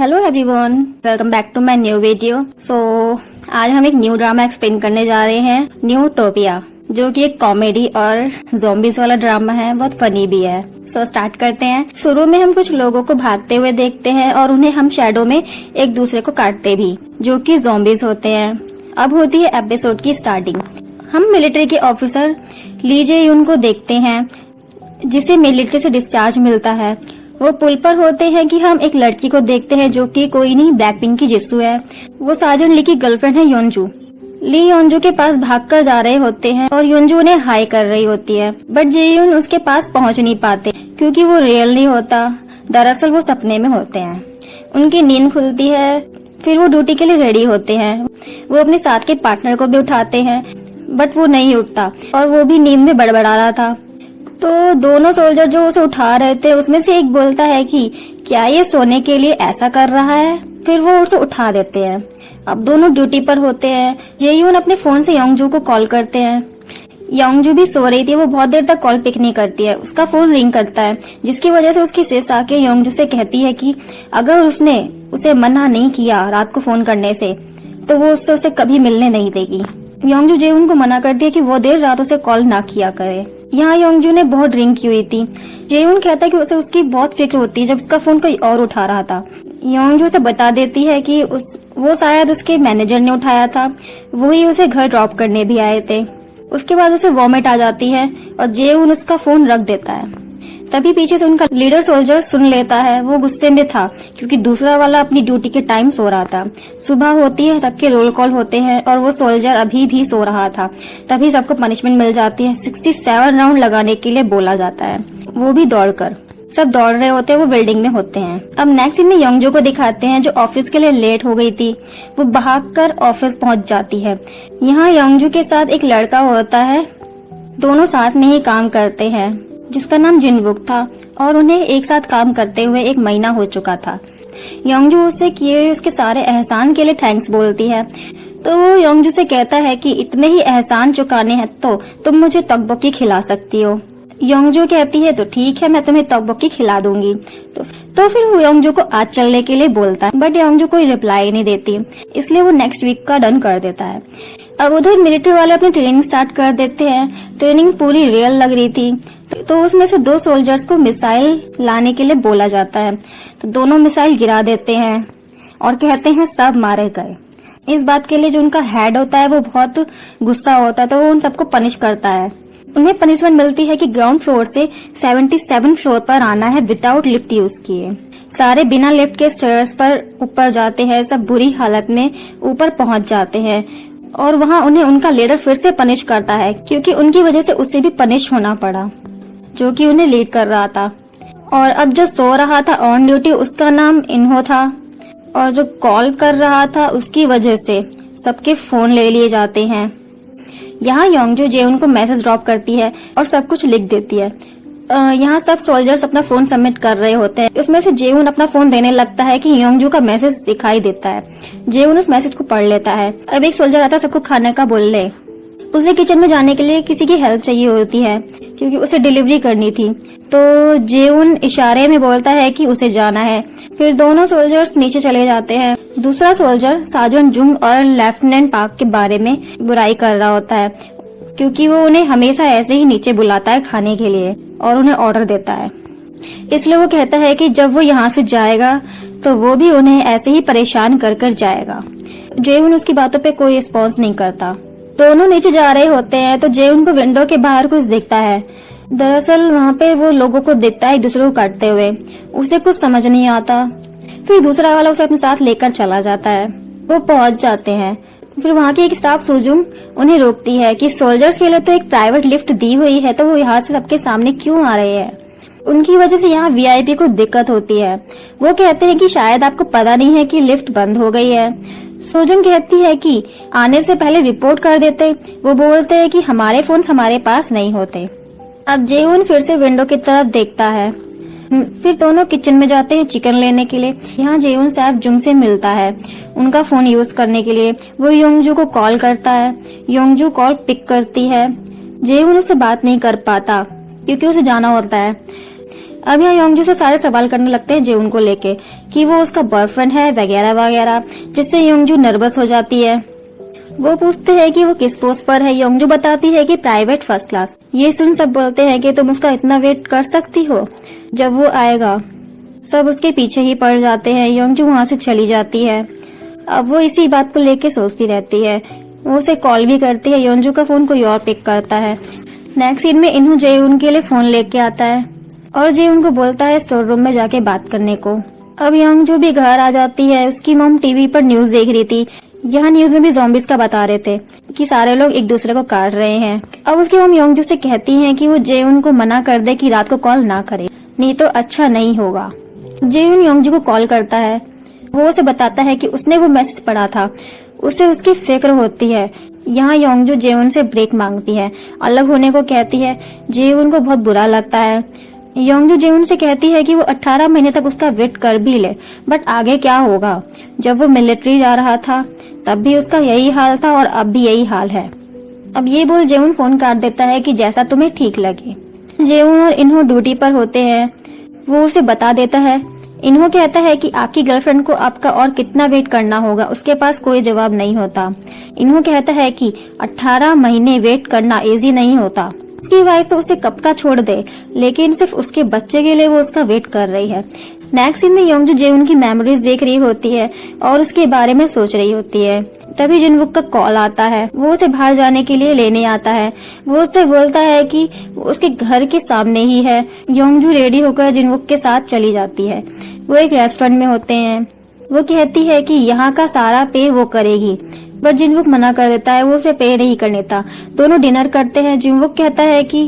Hello everyone, welcome back to my new video. आज हम एक न्यू ड्रामा एक्सप्लेन करने जा रहे हैं, न्यूटोपिया, जो कि एक कॉमेडी और ज़ॉम्बीज़ वाला ड्रामा है, बहुत फनी भी है। स्टार्ट करते हैं। शुरू में हम कुछ लोगों को भागते हुए देखते हैं और उन्हें हम शैडो में एक दूसरे को काटते भी, जो कि ज़ॉम्बीज़ होते हैं। अब होती है एपिसोड की स्टार्टिंग। हम मिलिट्री के ऑफिसर ली जे यून को देखते हैं, जिसे मिलिट्री से डिस्चार्ज मिलता है। वो पुल पर होते हैं कि हम एक लड़की को देखते हैं, जो कि कोई नहीं, ब्लैकपिंक की जिस्सू है। वो साजन ली की गर्लफ्रेंड है योनजू। ली योनजू के पास भागकर जा रहे होते हैं और योनजू उन्हें हाई कर रही होती है, बट जेयून उसके पास पहुंच नहीं पाते क्योंकि वो रियल नहीं होता। दरअसल वो सपने में होते हैं। उनकी नींद खुलती है, फिर वो ड्यूटी के लिए रेडी होते हैं। वो अपने साथ के पार्टनर को भी उठाते हैं, बट वो नहीं उठता और वो भी नींद में बड़बड़ा रहा था। तो दोनों सोल्जर जो उसे उठा रहे थे, उसमें से एक बोलता है कि क्या ये सोने के लिए ऐसा कर रहा है। फिर वो उसे उठा देते हैं। अब दोनों ड्यूटी पर होते हैं। जेयून अपने फोन से योंगजू को कॉल करते हैं। योंगजू भी सो रही थी, वो बहुत देर तक कॉल पिक नहीं करती है। उसका फोन रिंग करता है, जिसकी वजह से उसकी सिस आके योंगजू से कहती है कि अगर उसने उसे मना नहीं किया रात को फोन करने से, तो वो उससे उसे कभी मिलने नहीं देगी। योंगजू जेयून को मना करती है कि वो देर रात उसे कॉल ना किया करे। यहाँ योंगजू ने बहुत ड्रिंक की हुई थी। जेयून कहता है कि उसे उसकी बहुत फिक्र होती है जब उसका फोन कोई और उठा रहा था। योंगजू उसे बता देती है कि वो शायद उसके मैनेजर ने उठाया था, वही उसे घर ड्रॉप करने भी आए थे। उसके बाद उसे वॉमिट आ जाती है और जेयून उसका फोन रख देता है। तभी पीछे से उनका लीडर सोल्जर सुन लेता है। वो गुस्से में था क्योंकि दूसरा वाला अपनी ड्यूटी के टाइम सो रहा था। सुबह होती है, सबके रोल कॉल होते हैं और वो सोल्जर अभी भी सो रहा था। तभी सबको पनिशमेंट मिल जाती है। 67 राउंड लगाने के लिए बोला जाता है, वो भी दौड़कर। सब दौड़ रहे होते हैं, वो बिल्डिंग में होते हैं। अब नेक्स्ट सीन में योंगजू को दिखाते हैं, जो ऑफिस के लिए लेट हो गई थी। वो भागकर ऑफिस पहुंच जाती है। यहाँ योंगजू के साथ एक लड़का होता है। दोनों साथ में ही काम करते हैं, जिसका नाम जिनवुक था, और उन्हें एक साथ काम करते हुए 1 महीना हो चुका था। योंगजू उससे किए उसके सारे एहसान के लिए थैंक्स बोलती है। तो वो योंगजू से कहता है कि इतने ही एहसान चुकाने हैं तो तुम मुझे तकबकी खिला सकती हो। योंगजू कहती है तो ठीक है, मैं तुम्हें तकबकी खिला दूंगी। तो फिर वो योंगजू को आज चलने के लिए बोलता है, बट योंगजू कोई रिप्लाई नहीं देती, इसलिए वो नेक्स्ट वीक का डन कर देता है। अब उधर मिलिट्री वाले अपनी ट्रेनिंग स्टार्ट कर देते हैं। ट्रेनिंग पूरी रियल लग रही थी। तो उसमें से 2 सोल्जर्स को मिसाइल लाने के लिए बोला जाता है। तो दोनों मिसाइल गिरा देते हैं और कहते हैं सब मारे गए। इस बात के लिए जो उनका हेड होता है वो बहुत गुस्सा होता है, तो वो उन सबको पनिश करता है। उन्हें पनिशमेंट मिलती है कि ग्राउंड फ्लोर से 77 फ्लोर पर आना है विदाउट लिफ्ट यूज किए। सारे बिना लिफ्ट के स्टेयर्स पर ऊपर जाते हैं। सब बुरी हालत में ऊपर पहुंच जाते हैं और वहां उन्हें उनका लीडर फिर से पनिश करता है, क्योंकि उनकी वजह से उसे भी पनिश होना पड़ा, जो कि उन्हें लीड कर रहा था। और अब जो सो रहा था ऑन ड्यूटी, उसका नाम इन्हो था, और जो कॉल कर रहा था उसकी वजह से सबके फोन ले लिए जाते हैं। यहाँ योंगजू जेयून को मैसेज ड्रॉप करती है और सब कुछ लिख देती है। यहाँ सब सोल्जर्स अपना फोन सबमिट कर रहे होते हैं। इसमें से जेयून अपना फोन देने लगता है कि योंगजू का मैसेज दिखाई देता है। जेयून उस मैसेज को पढ़ लेता है। अब एक सोल्जर आता है सबको खाने का बोलने। उसे किचन में जाने के लिए किसी की हेल्प चाहिए होती है, क्योंकि उसे डिलीवरी करनी थी। तो जेयून इशारे में बोलता है कि उसे जाना है। फिर दोनों सोल्जर्स नीचे चले जाते हैं। दूसरा सोल्जर साजन जुंग और लेफ्टिनेंट पार्क के बारे में बुराई कर रहा होता है, क्योंकि वो उन्हें हमेशा ऐसे ही नीचे बुलाता है खाने के लिए और उन्हें ऑर्डर देता है। इसलिए वो कहता है कि जब वो यहाँ से जाएगा तो वो भी उन्हें ऐसे ही परेशान कर कर जाएगा। जेयून उसकी बातों पे कोई रिस्पॉन्स नहीं करता। दोनों नीचे जा रहे होते हैं तो जेयून को विंडो के बाहर कुछ दिखता है। दरअसल वहाँ पे वो लोगों को देखता है एक दूसरे को काटते हुए। उसे कुछ समझ नहीं आता। फिर दूसरा वाला उसे अपने साथ लेकर चला जाता है। वो पहुंच जाते हैं। फिर वहाँ की एक स्टाफ सुजुंग उन्हें रोकती है कि सोल्जर्स के लिए तो एक प्राइवेट लिफ्ट दी हुई है, तो वो यहाँ से सबके सामने क्यों आ रहे हैं। उनकी वजह से यहाँ वीआईपी को दिक्कत होती है। वो कहते हैं कि शायद आपको पता नहीं है कि लिफ्ट बंद हो गई है। सोजुंग कहती है कि आने से पहले रिपोर्ट कर देते। वो बोलते हैं कि हमारे फोन हमारे पास नहीं होते। अब जेयून फिर से विंडो की तरफ देखता है। फिर दोनों किचन में जाते हैं चिकन लेने के लिए। यहाँ जेयून सैफ जुंग से मिलता है उनका फोन यूज करने के लिए। वो योंगजू को कॉल करता है। योंगजू कॉल पिक करती है। जेयून उससे बात नहीं कर पाता क्योंकि उसे जाना होता है। अब यहाँ योंगजू से सारे सवाल करने लगते हैं जेउन को लेके कि वो उसका बॉयफ्रेंड है वगैरह वगैरह, जिससे योंगजू नर्वस हो जाती है। वो पूछते हैं कि वो किस पोस्ट पर है। योंगजू बताती है कि प्राइवेट फर्स्ट क्लास। ये सुन सब बोलते हैं कि तुम उसका इतना वेट कर सकती हो, जब वो आएगा। सब उसके पीछे ही पड़ जाते हैं। योंगजू वहाँ से चली जाती है। अब वो इसी बात को लेके सोचती रहती है। वो उसे कॉल भी करती है। योंगजू का फोन कोई और पिक करता है। नेक्स्ट सीन में इन्हू जेउन के लिए फोन लेके आता है और जेउन को बोलता है स्टोर रूम में जाके बात करने को। अब योंगजू भी घर आ जाती है। उसकी मॉम टीवी पर न्यूज देख रही थी। यहाँ न्यूज में भी ज़ॉम्बीज का बता रहे थे कि सारे लोग एक दूसरे को काट रहे हैं। अब उसकी मॉम योंगजू से कहती हैं कि वो जेउन को मना कर दे कि रात को कॉल ना करे, नहीं तो अच्छा नहीं होगा। जेउन योंगजू को कॉल करता है। वो उसे बताता है कि उसने वो मैसेज पढ़ा था। उसे उसकी फिक्र होती है। यहाँ योंगजू जेउन से ब्रेक मांगती है, अलग होने को कहती है। जेउन को बहुत बुरा लगता है। योंगजू जेउन से कहती है कि वो 18 महीने तक उसका वेट कर भी ले, बट आगे क्या होगा। जब वो मिलिट्री जा रहा था तब भी उसका यही हाल था और अब भी यही हाल है। अब ये बोल जेउन फोन काट देता है कि जैसा तुम्हें ठीक लगे। जेउन और इन्हो ड्यूटी पर होते हैं। वो उसे बता देता है। इन्हो कहता है कि आपकी गर्लफ्रेंड को आपका और कितना वेट करना होगा, उसके पास कोई जवाब नहीं होता। इन्हो कहता है कि 18 महीने वेट करना इजी नहीं होता। उसकी वाइफ तो उसे कब का छोड़ दे, लेकिन सिर्फ उसके बच्चे के लिए वो उसका वेट कर रही है। नेक्स्ट सीन में योंगजू जेउन की मेमोरीज देख रही होती है और उसके बारे में सोच रही होती है। तभी जिनवुक का कॉल आता है। वो उसे बाहर जाने के लिए लेने आता है। वो उससे बोलता है कि उसके घर के सामने ही है। योंगजू रेडी होकर जिनवुक के साथ चली जाती है। वो एक रेस्टोरेंट में होते हैं। वो कहती है कि यहाँ का सारा पे वो करेगी, बट जिनवुक मना कर देता है। वो उसे पे नहीं करने देता। दोनों डिनर करते हैं। जिनवुक कहता है कि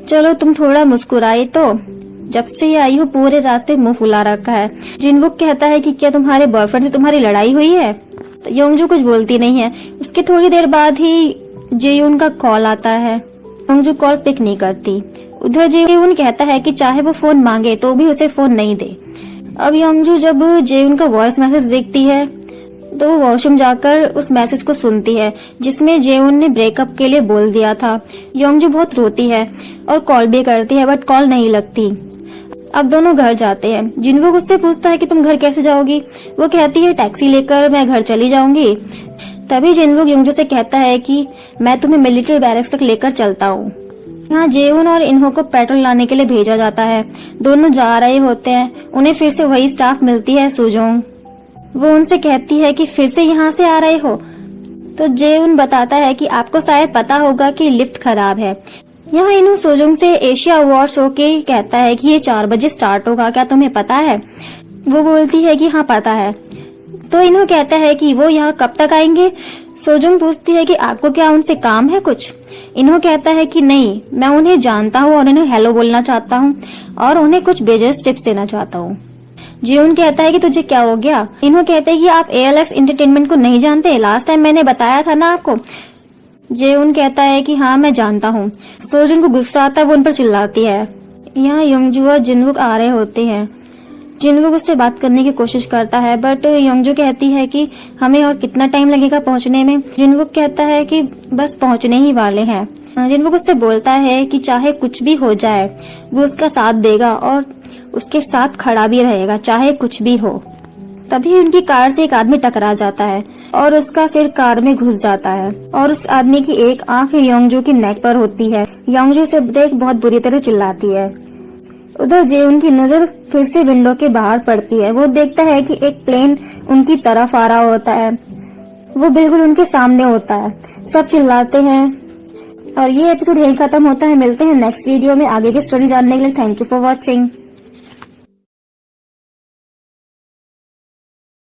चलो तुम थोड़ा मुस्कुराई तो, जब से ये आई हो पूरे रास्ते मुंह फुला रखा है। जिनवुक कहता है कि क्या तुम्हारे बॉयफ्रेंड से तुम्हारी लड़ाई हुई है। तो योंगजू कुछ बोलती नहीं है। उसके थोड़ी देर बाद ही जेयुन का कॉल आता है। योंगजू कॉल पिक नहीं करती। उधर जेयुन कहता है कि चाहे वो फोन मांगे तो भी उसे फोन नहीं दे। अब योंगजू जब जेयुन का वॉइस मैसेज देखती है तो वो वॉशरूम जाकर उस मैसेज को सुनती है जिसमें जेउन ने ब्रेकअप के लिए बोल दिया था। योंगजू बहुत रोती है और कॉल भी करती है, बट कॉल नहीं लगती। अब दोनों घर जाते हैं। जिनवुक उससे पूछता है कि तुम घर कैसे जाओगी। वो कहती है टैक्सी लेकर मैं घर चली जाऊंगी। तभी जिनवुक योंगजू से कहता है कि मैं तुम्हें मिलिट्री बैरक्स तक लेकर चलता हूँ। यहाँ जेउन और इन्हो को पेट्रोल लाने के लिए भेजा जाता है। दोनों जा रहे होते हैं। उन्हें फिर से वही स्टाफ मिलती है, सुजोंग। वो उनसे कहती है कि फिर से यहाँ से आ रहे हो। तो जेउन बताता है कि आपको शायद पता होगा कि लिफ्ट खराब है। यहाँ इन्हो सुजोंग से एशिया अवार्ड शो के कहता है कि ये 4 बजे स्टार्ट होगा, क्या तुम्हें पता है। वो बोलती है कि हाँ पता है। तो इन्हो कहता है कि वो यहाँ कब तक आएंगे। सोजोंग पूछती है कि आपको क्या उनसे काम है कुछ। इन्हो कहता है कि नहीं, मैं उन्हें जानता हूँ और उन्हें हेलो बोलना चाहता हूँ और उन्हें कुछ बिजनेस टिप्स देना चाहता हूँ। जियोन कहता है कि तुझे क्या हो गया। इन्हो कहते हैं कि आप ALX एंटरटेनमेंट को नहीं जानते, लास्ट टाइम मैंने बताया था ना आपको। जेउन कहता है कि हाँ मैं जानता हूँ। सोजोंग को गुस्सा आता है, वो उन पर चिल्लाती है। यहाँ योंगजू और जिनवुक आ रहे होते हैं। जिनवुक उससे बात करने की कोशिश करता है, बट योंगजू कहती है कि हमें और कितना टाइम लगेगा पहुँचने में। जिनवुक कहता है कि बस पहुँचने ही वाले हैं। जिनवुक उससे बोलता है कि चाहे कुछ भी हो जाए वो उसका साथ देगा और उसके साथ खड़ा भी रहेगा, चाहे कुछ भी हो। तभी उनकी कार से एक आदमी टकरा जाता है और उसका सिर कार में घुस जाता है और उस आदमी की एक आंख योंगजू की नेक पर होती है। योंगजू उसे देख बहुत बुरी तरह चिल्लाती है। उधर जेउन की नजर फिर से विंडो के बाहर पड़ती है। वो देखता है कि एक प्लेन उनकी तरफ आ रहा होता है। वो बिल्कुल उनके सामने होता है। सब चिल्लाते हैं और ये एपिसोड यहीं खत्म होता है। मिलते हैं नेक्स्ट वीडियो में आगे की स्टोरी जानने के लिए। Thank you for watching.